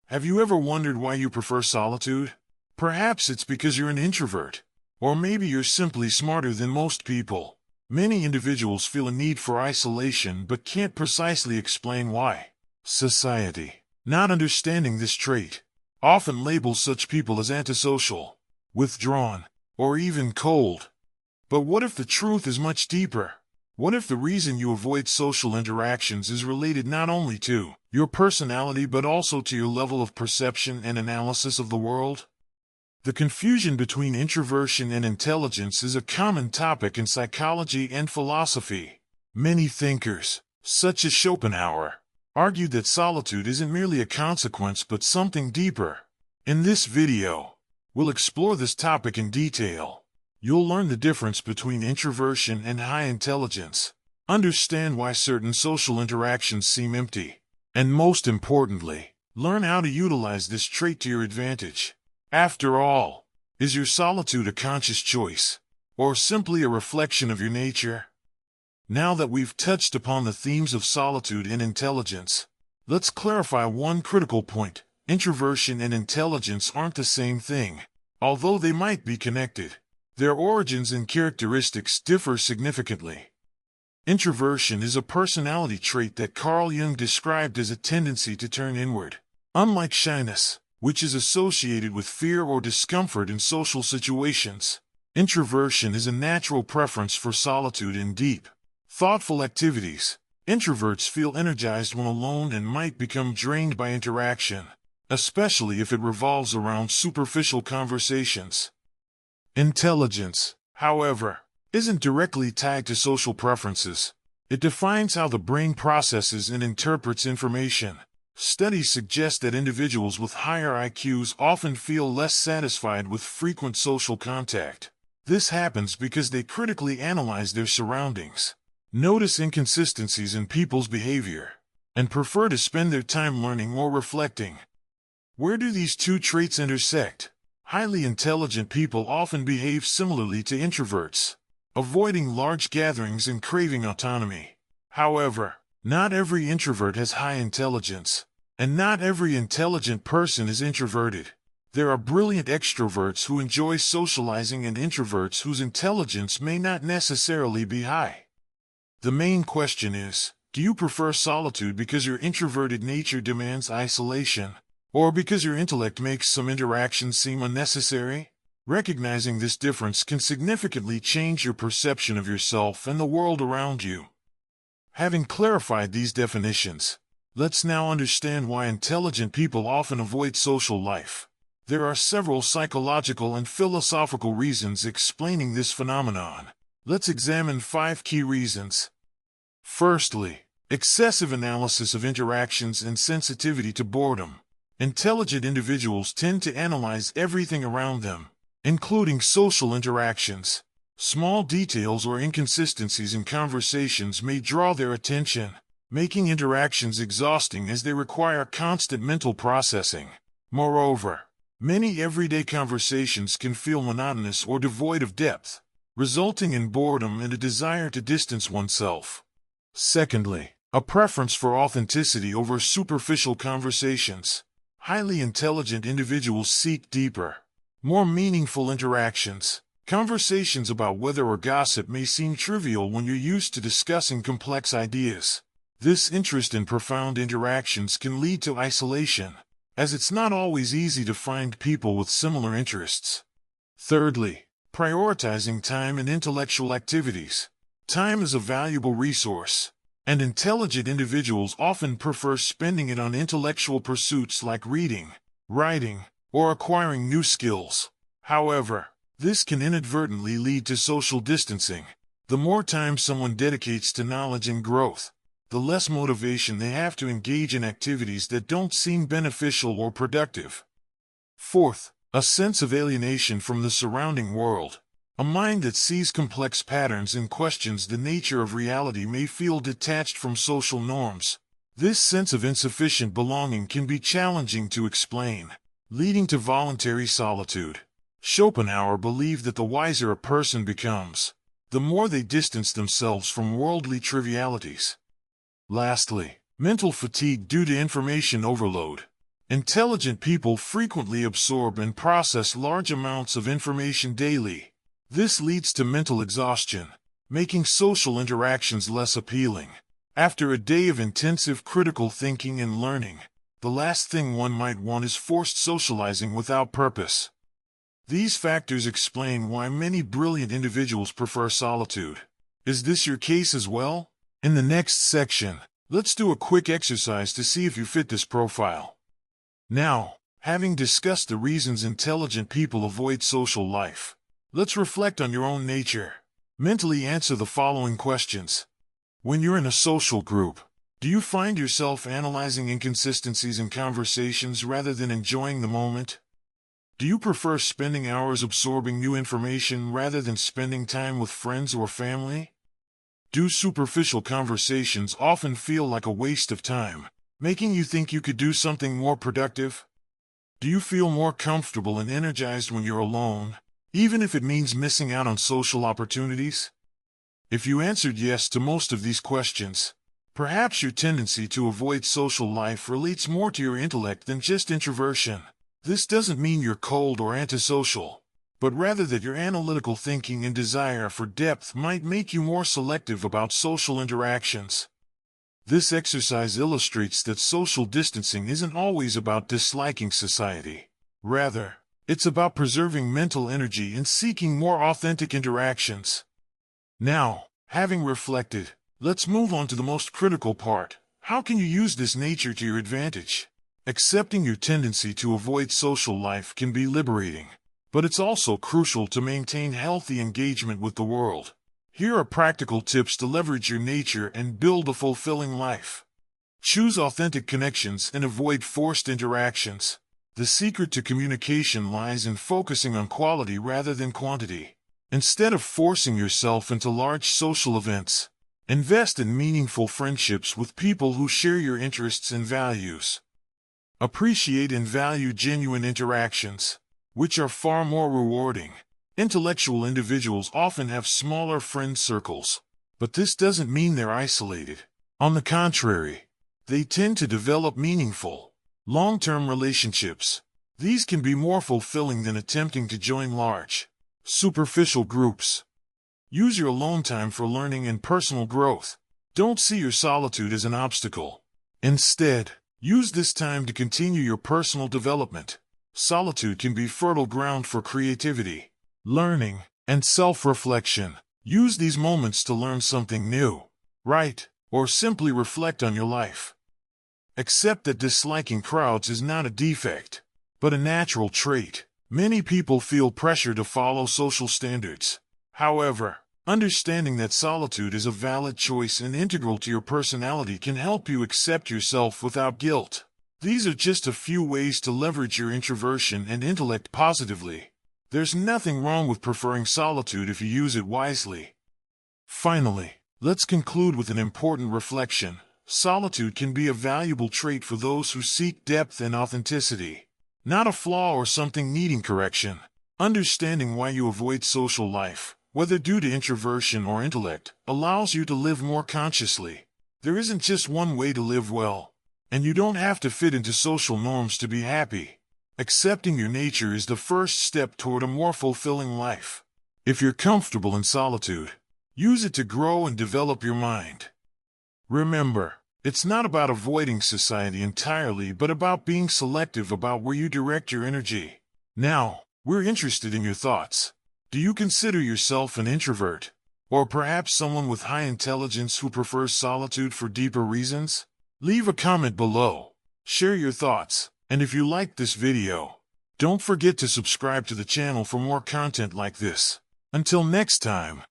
Have you ever wondered why you prefer solitude? Perhaps it's because you're an introvert. Or maybe you're simply smarter than most people. Many individuals feel a need for isolation but can't precisely explain why. Society, not understanding this trait, often labels such people as antisocial, withdrawn, or even cold. But what if the truth is much deeper? What if the reason you avoid social interactions is related not only to your personality but also to your level of perception and analysis of the world? The confusion between introversion and intelligence is a common topic in psychology and philosophy. Many thinkers, such as Schopenhauer, argued that solitude isn't merely a consequence but something deeper. In this video, we'll explore this topic in detail. You'll learn the difference between introversion and high intelligence, understand why certain social interactions seem empty, and most importantly, learn how to utilize this trait to your advantage. After all, is your solitude a conscious choice, or simply a reflection of your nature? Now that we've touched upon the themes of solitude and intelligence, let's clarify one critical point. Introversion and intelligence aren't the same thing, although they might be connected. Their origins and characteristics differ significantly. Introversion is a personality trait that Carl Jung described as a tendency to turn inward. Unlike shyness, which is associated with fear or discomfort in social situations, introversion is a natural preference for solitude and deep, thoughtful activities. Introverts feel energized when alone and might become drained by interaction, especially if it revolves around superficial conversations. Intelligence, however, isn't directly tied to social preferences. It defines how the brain processes and interprets information. Studies suggest that individuals with higher IQs often feel less satisfied with frequent social contact. This happens because they critically analyze their surroundings, notice inconsistencies in people's behavior, and prefer to spend their time learning or reflecting. Where do these two traits intersect? Highly intelligent people often behave similarly to introverts, avoiding large gatherings and craving autonomy. However, not every introvert has high intelligence, and not every intelligent person is introverted. There are brilliant extroverts who enjoy socializing and introverts whose intelligence may not necessarily be high. The main question is, do you prefer solitude because your introverted nature demands isolation, or because your intellect makes some interactions seem unnecessary? Recognizing this difference can significantly change your perception of yourself and the world around you. Having clarified these definitions, let's now understand why intelligent people often avoid social life. There are several psychological and philosophical reasons explaining this phenomenon. Let's examine 5 key reasons. Firstly, excessive analysis of interactions and sensitivity to boredom. Intelligent individuals tend to analyze everything around them, including social interactions. Small details or inconsistencies in conversations may draw their attention, making interactions exhausting as they require constant mental processing. Moreover, many everyday conversations can feel monotonous or devoid of depth, resulting in boredom and a desire to distance oneself. Secondly, a preference for authenticity over superficial conversations. Highly intelligent individuals seek deeper, more meaningful interactions. Conversations about weather or gossip may seem trivial when you're used to discussing complex ideas. This interest in profound interactions can lead to isolation, as it's not always easy to find people with similar interests. Thirdly, prioritizing time and intellectual activities. Time is a valuable resource, and intelligent individuals often prefer spending it on intellectual pursuits like reading, writing, or acquiring new skills. However, this can inadvertently lead to social distancing. The more time someone dedicates to knowledge and growth, the less motivation they have to engage in activities that don't seem beneficial or productive. Fourth, a sense of alienation from the surrounding world. A mind that sees complex patterns and questions the nature of reality may feel detached from social norms. This sense of insufficient belonging can be challenging to explain, leading to voluntary solitude. Schopenhauer believed that the wiser a person becomes, the more they distance themselves from worldly trivialities. Lastly, mental fatigue due to information overload. Intelligent people frequently absorb and process large amounts of information daily. This leads to mental exhaustion, making social interactions less appealing. After a day of intensive critical thinking and learning, the last thing one might want is forced socializing without purpose. These factors explain why many brilliant individuals prefer solitude. Is this your case as well? In the next section, let's do a quick exercise to see if you fit this profile. Now, having discussed the reasons intelligent people avoid social life, let's reflect on your own nature. Mentally answer the following questions. When you're in a social group, do you find yourself analyzing inconsistencies in conversations rather than enjoying the moment? Do you prefer spending hours absorbing new information rather than spending time with friends or family? Do superficial conversations often feel like a waste of time, making you think you could do something more productive? Do you feel more comfortable and energized when you're alone, even if it means missing out on social opportunities? If you answered yes to most of these questions, perhaps your tendency to avoid social life relates more to your intellect than just introversion. This doesn't mean you're cold or antisocial, but rather that your analytical thinking and desire for depth might make you more selective about social interactions. This exercise illustrates that social distancing isn't always about disliking society. Rather, it's about preserving mental energy and seeking more authentic interactions. Now, having reflected, let's move on to the most critical part. How can you use this nature to your advantage? Accepting your tendency to avoid social life can be liberating, but it's also crucial to maintain healthy engagement with the world. Here are practical tips to leverage your nature and build a fulfilling life. Choose authentic connections and avoid forced interactions. The secret to communication lies in focusing on quality rather than quantity. Instead of forcing yourself into large social events, invest in meaningful friendships with people who share your interests and values. Appreciate and value genuine interactions, which are far more rewarding. Intellectual individuals often have smaller friend circles, but this doesn't mean they're isolated. On the contrary, they tend to develop meaningful, long-term relationships. These can be more fulfilling than attempting to join large, superficial groups. Use your alone time for learning and personal growth. Don't see your solitude as an obstacle. Instead, use this time to continue your personal development. Solitude can be fertile ground for creativity, learning, and self-reflection. Use these moments to learn something new, write, or simply reflect on your life. Accept that disliking crowds is not a defect, but a natural trait. Many people feel pressure to follow social standards. However, understanding that solitude is a valid choice and integral to your personality can help you accept yourself without guilt. These are just a few ways to leverage your introversion and intellect positively. There's nothing wrong with preferring solitude if you use it wisely. Finally, let's conclude with an important reflection. Solitude can be a valuable trait for those who seek depth and authenticity, not a flaw or something needing correction. Understanding why you avoid social life, whether due to introversion or intellect, allows you to live more consciously. There isn't just one way to live well, and you don't have to fit into social norms to be happy. Accepting your nature is the first step toward a more fulfilling life. If you're comfortable in solitude, use it to grow and develop your mind. Remember, it's not about avoiding society entirely, but about being selective about where you direct your energy. Now, we're interested in your thoughts. Do you consider yourself an introvert, or perhaps someone with high intelligence who prefers solitude for deeper reasons? Leave a comment below. Share your thoughts. And if you liked this video, don't forget to subscribe to the channel for more content like this. Until next time.